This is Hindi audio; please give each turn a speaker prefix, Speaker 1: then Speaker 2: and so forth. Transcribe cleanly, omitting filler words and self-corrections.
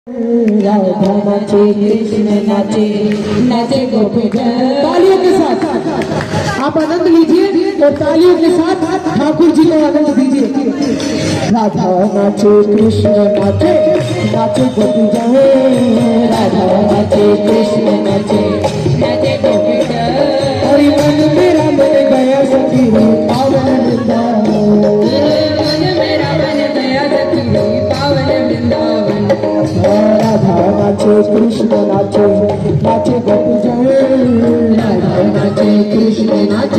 Speaker 1: राधा नाचे कृष्ण नाचे नाचे गोपीगण। तालियों के साथ आप आनंद लीजिए और तालियों के साथ ठाकुर जी को आनंद दीजिए। राधा नाचे कृष्ण नाचे नाचे गोपीगण। राधा नाचे कृष्ण नाचे नाचे गोपीगण। और मन मेरा मन गया सखी पावन वृंदावन। मन मेरा मन गया सखी पावन वृंदावन। राधा नाचे कृष्ण नाचे नाचे गोपीगण। राधा नाचे कृष्ण नाचे